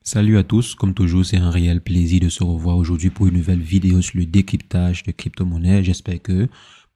Salut à tous, comme toujours c'est un réel plaisir de se revoir aujourd'hui pour une nouvelle vidéo sur le décryptage de crypto-monnaies. J'espère que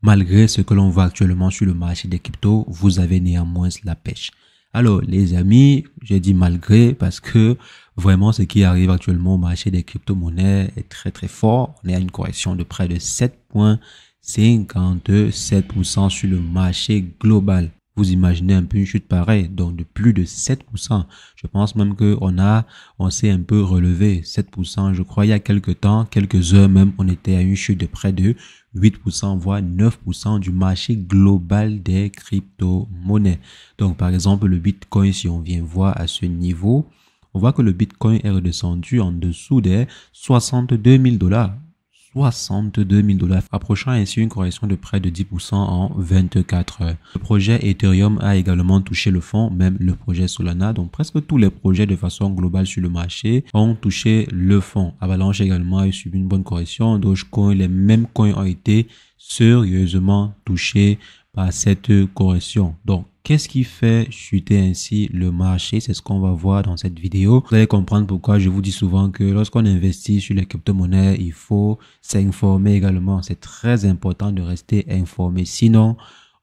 malgré ce que l'on voit actuellement sur le marché des cryptos, vous avez néanmoins la pêche. Alors les amis, j'ai dit malgré parce que vraiment ce qui arrive actuellement au marché des crypto-monnaies est très fort. On est à une correction de près de 7,57% sur le marché global. Vous imaginez un peu une chute pareille, donc de plus de 7%. Je pense même que on s'est un peu relevé. 7%, je crois, il y a quelques temps, quelques heures même, on était à une chute de près de 8%, voire 9% du marché global des crypto-monnaies. Donc, par exemple, le Bitcoin, si on vient voir à ce niveau, on voit que le Bitcoin est redescendu en dessous des 62 000 dollars. 62 000 dollars, approchant ainsi une correction de près de 10% en 24 heures. Le projet Ethereum a également touché le fond, même le projet Solana. Donc presque tous les projets de façon globale sur le marché ont touché le fond. Avalanche également a subi une bonne correction. Dogecoin, les mêmes coins ont été sérieusement touchés par cette correction. Donc, qu'est-ce qui fait chuter ainsi le marché? C'est ce qu'on va voir dans cette vidéo. Vous allez comprendre pourquoi je vous dis souvent que lorsqu'on investit sur les crypto-monnaies, il faut s'informer également. C'est très important de rester informé. Sinon,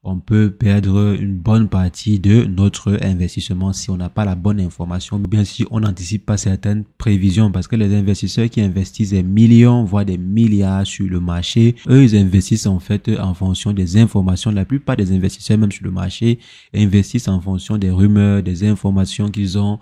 on peut perdre une bonne partie de notre investissement si on n'a pas la bonne information, ou bien si on n'anticipe pas certaines prévisions, parce que les investisseurs qui investissent des millions, voire des milliards sur le marché, eux, ils investissent en fait en fonction des informations. La plupart des investisseurs, même sur le marché, investissent en fonction des rumeurs, des informations qu'ils ont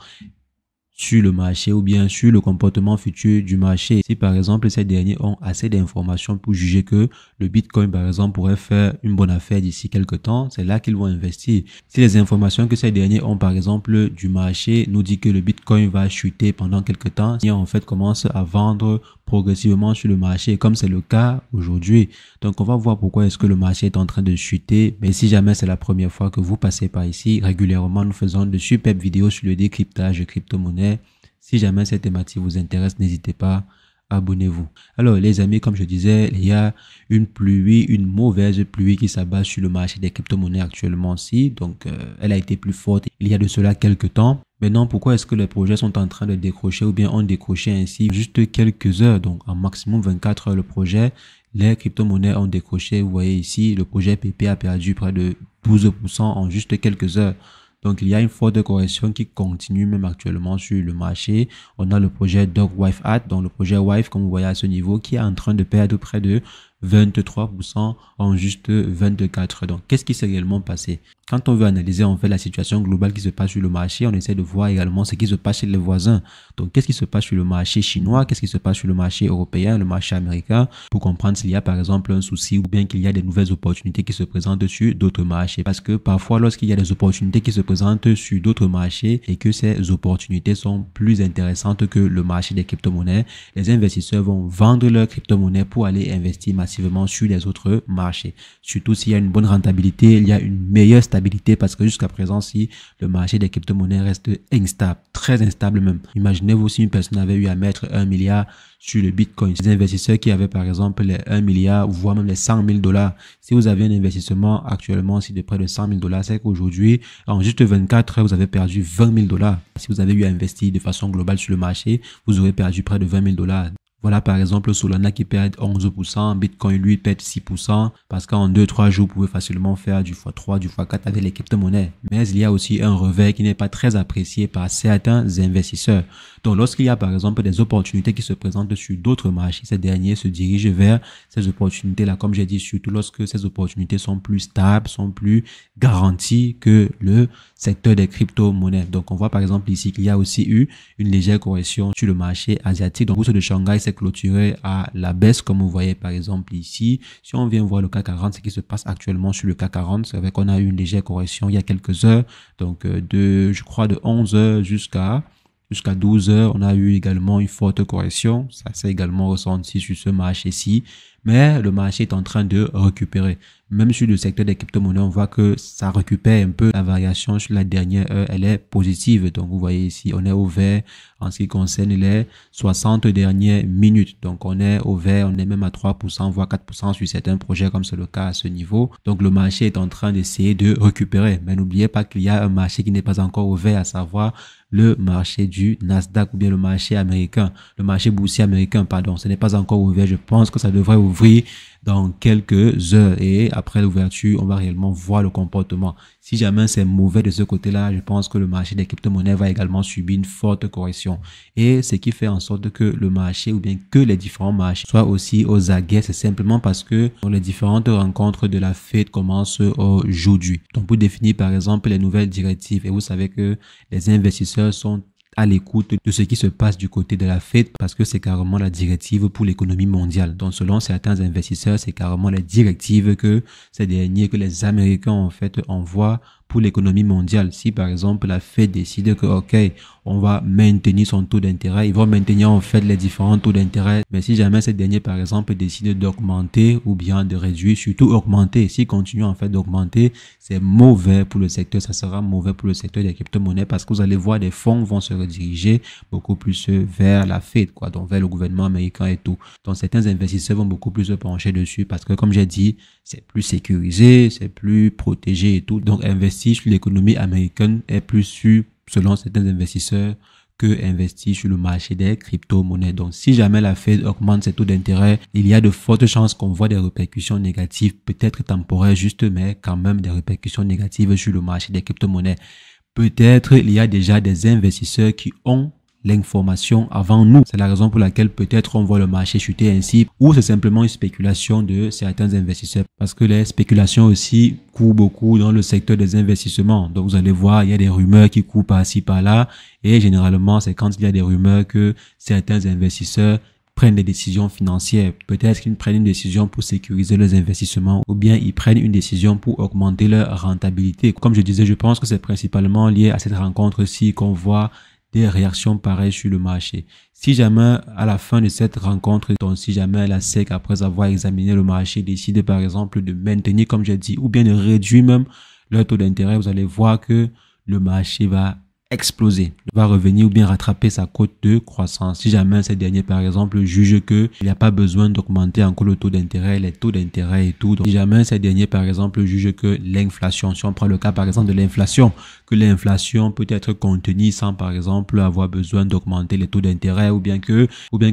sur le marché ou bien sur le comportement futur du marché. Si par exemple ces derniers ont assez d'informations pour juger que le Bitcoin par exemple pourrait faire une bonne affaire d'ici quelques temps, c'est là qu'ils vont investir. Si les informations que ces derniers ont par exemple du marché nous dit que le Bitcoin va chuter pendant quelques temps, ils en fait commencent à vendre progressivement sur le marché comme c'est le cas aujourd'hui. Donc on va voir pourquoi est-ce que le marché est en train de chuter. Mais si jamais c'est la première fois que vous passez par ici, régulièrement nous faisons de superbes vidéos sur le décryptage de crypto-monnaies. Si jamais cette thématique vous intéresse, n'hésitez pas, abonnez-vous. Alors les amis, comme je disais, il y a une pluie, une mauvaise pluie qui s'abat sur le marché des crypto-monnaies actuellement aussi. Donc elle a été plus forte il y a de cela quelques temps. Maintenant, pourquoi est-ce que les projets sont en train de décrocher ou bien ont décroché ainsi juste quelques heures? Donc en maximum 24 heures le projet, les crypto-monnaies ont décroché. Vous voyez ici, le projet PP a perdu près de 12% en juste quelques heures. Donc, il y a une forte correction qui continue même actuellement sur le marché. On a le projet Dog-Wife Hat, donc le projet Wife, comme vous voyez à ce niveau, qui est en train de perdre près de 23% en juste 24 heures. Donc, qu'est-ce qui s'est réellement passé? Quand on veut analyser en fait la situation globale qui se passe sur le marché, on essaie de voir également ce qui se passe chez les voisins. Donc, qu'est-ce qui se passe sur le marché chinois? Qu'est-ce qui se passe sur le marché européen, le marché américain? Pour comprendre s'il y a par exemple un souci ou bien qu'il y a des nouvelles opportunités qui se présentent sur d'autres marchés. Parce que parfois, lorsqu'il y a des opportunités qui se présentent sur d'autres marchés et que ces opportunités sont plus intéressantes que le marché des crypto-monnaies, les investisseurs vont vendre leurs crypto-monnaies pour aller investir massivement sur les autres marchés. Surtout s'il y a une bonne rentabilité, il y a une meilleure stabilité, parce que jusqu'à présent, si le marché des crypto-monnaies reste instable, très instable même. Imaginez-vous si une personne avait eu à mettre 1 milliard sur le Bitcoin. Les investisseurs qui avaient par exemple les 1 milliard, voire même les 100 000 dollars. Si vous avez un investissement actuellement aussi de près de 100 000 dollars, c'est qu'aujourd'hui, en juste 24 heures, vous avez perdu 20 000 dollars. Si vous avez eu à investir de façon globale sur le marché, vous aurez perdu près de 20 000 dollars. Voilà par exemple Solana qui perd 11%, Bitcoin lui perd 6%, parce qu'en 2-3 jours, vous pouvez facilement faire du x3, du x4 avec les crypto-monnaies. Mais il y a aussi un revers qui n'est pas très apprécié par certains investisseurs. Donc lorsqu'il y a par exemple des opportunités qui se présentent sur d'autres marchés, ces derniers se dirigent vers ces opportunités-là, comme j'ai dit, surtout lorsque ces opportunités sont plus stables, sont plus garanties que le secteur des crypto-monnaies. Donc on voit par exemple ici qu'il y a aussi eu une légère correction sur le marché asiatique. Donc la bourse de Shanghai s'est clôturée à la baisse, comme vous voyez par exemple ici. Si on vient voir le CAC 40, ce qui se passe actuellement sur le CAC 40, c'est vrai qu'on a eu une légère correction il y a quelques heures, donc je crois de 11 heures jusqu'à 12 heures, on a eu également une forte correction. Ça s'est également ressenti sur ce marché-ci. Mais le marché est en train de récupérer. même sur le secteur des crypto-monnaies, on voit que ça récupère un peu la variation sur la dernière heure, elle est positive. Donc, vous voyez ici, on est au vert en ce qui concerne les 60 dernières minutes. Donc, on est au vert, on est même à 3%, voire 4% sur certains projets comme c'est le cas à ce niveau. Donc, le marché est en train d'essayer de récupérer. Mais n'oubliez pas qu'il y a un marché qui n'est pas encore au vert, à savoir le marché du Nasdaq ou bien le marché américain, le marché boursier américain, pardon. Ce n'est pas encore ouvert. Je pense que ça devrait ouvrir dans quelques heures et après l'ouverture, on va réellement voir le comportement. Si jamais c'est mauvais de ce côté-là, je pense que le marché des crypto-monnaies va également subir une forte correction. Et ce qui fait en sorte que le marché ou bien que les différents marchés soient aussi aux aguets, c'est simplement parce que les différentes rencontres de la Fed commencent aujourd'hui. Donc pour définir par exemple les nouvelles directives, et vous savez que les investisseurs sont à l'écoute de ce qui se passe du côté de la Fed parce que c'est carrément la directive pour l'économie mondiale. Donc, selon certains investisseurs, c'est carrément la directive que ces derniers, que les Américains, en fait, envoient pour l'économie mondiale. Si, par exemple, la Fed décide que, OK, on va maintenir son taux d'intérêt, ils vont maintenir, en fait, les différents taux d'intérêt. Mais si jamais ces derniers, par exemple, décident d'augmenter ou bien de réduire, surtout augmenter, s'ils continuent, en fait, d'augmenter, c'est mauvais pour le secteur. Ça sera mauvais pour le secteur des crypto-monnaies parce que vous allez voir des fonds vont se rediriger beaucoup plus vers la Fed, quoi, donc vers le gouvernement américain et tout. Donc, certains investisseurs vont beaucoup plus se pencher dessus parce que, comme j'ai dit, c'est plus sécurisé, c'est plus protégé et tout. Donc, investir sur l'économie américaine est plus sûr, selon certains investisseurs, que investir sur le marché des crypto-monnaies. Donc, si jamais la Fed augmente ses taux d'intérêt, il y a de fortes chances qu'on voit des répercussions négatives, peut-être temporaires juste, mais quand même des répercussions négatives sur le marché des crypto-monnaies. Peut-être il y a déjà des investisseurs qui ont l'information avant nous. C'est la raison pour laquelle peut-être on voit le marché chuter ainsi, ou c'est simplement une spéculation de certains investisseurs parce que les spéculations aussi courent beaucoup dans le secteur des investissements. Donc vous allez voir, il y a des rumeurs qui courent par-ci par-là et généralement c'est quand il y a des rumeurs que certains investisseurs prennent des décisions financières. Peut-être qu'ils prennent une décision pour sécuriser leurs investissements ou bien ils prennent une décision pour augmenter leur rentabilité. Comme je disais, je pense que c'est principalement lié à cette rencontre-ci qu'on voit des réactions pareilles sur le marché. Si jamais à la fin de cette rencontre, donc si jamais la SEC, après avoir examiné le marché, décide par exemple de maintenir, comme j'ai dit, ou bien de réduire même leur taux d'intérêt, vous allez voir que le marché va exploser, va revenir ou bien rattraper sa cote de croissance. Si jamais ces derniers, par exemple, jugent que il n'y a pas besoin d'augmenter encore le taux d'intérêt, les taux d'intérêt et tout. Donc, si jamais ces derniers, par exemple, jugent que l'inflation, si on prend le cas, par exemple, de l'inflation, que l'inflation peut être contenue sans, par exemple, avoir besoin d'augmenter les taux d'intérêt ou bien que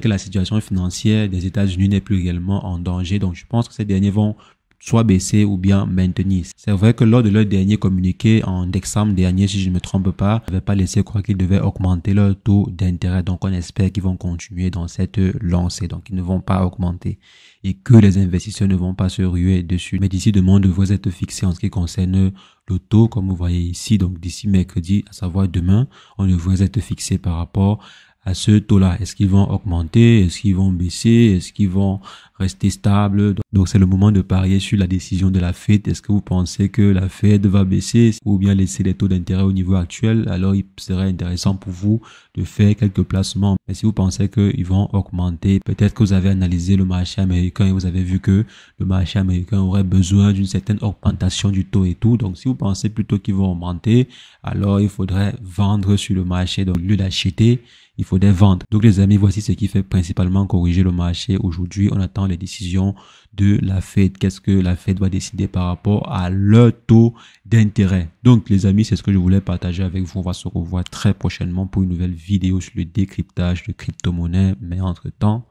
la situation financière des États-Unis n'est plus réellement en danger. Donc, je pense que ces derniers vont soit baisser ou bien maintenir. C'est vrai que lors de leur dernier communiqué en décembre dernier, si je ne me trompe pas, ils n'avaient pas laissé croire qu'ils devaient augmenter leur taux d'intérêt. Donc, on espère qu'ils vont continuer dans cette lancée. Donc, ils ne vont pas augmenter et que les investisseurs ne vont pas se ruer dessus. Mais d'ici demain, on devrait être fixé en ce qui concerne le taux, comme vous voyez ici. Donc, d'ici mercredi, à savoir demain, on devrait être fixé par rapport à ce taux-là. Est-ce qu'ils vont augmenter? Est-ce qu'ils vont baisser? Est-ce qu'ils vont rester stables? Donc, c'est le moment de parier sur la décision de la Fed. Est-ce que vous pensez que la Fed va baisser ou bien laisser les taux d'intérêt au niveau actuel? Alors, il serait intéressant pour vous de faire quelques placements. Mais si vous pensez qu'ils vont augmenter, peut-être que vous avez analysé le marché américain et vous avez vu que le marché américain aurait besoin d'une certaine augmentation du taux et tout. Donc, si vous pensez plutôt qu'ils vont augmenter, alors il faudrait vendre sur le marché. Donc, au lieu d'acheter, il faudrait vendre. Donc les amis, voici ce qui fait principalement corriger le marché. Aujourd'hui, on attend les décisions de la Fed. Qu'est-ce que la Fed va décider par rapport à leur taux d'intérêt? Donc les amis, c'est ce que je voulais partager avec vous. On va se revoir très prochainement pour une nouvelle vidéo sur le décryptage de crypto-monnaies. Mais entre-temps,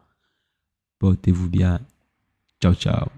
portez-vous bien. Ciao, ciao.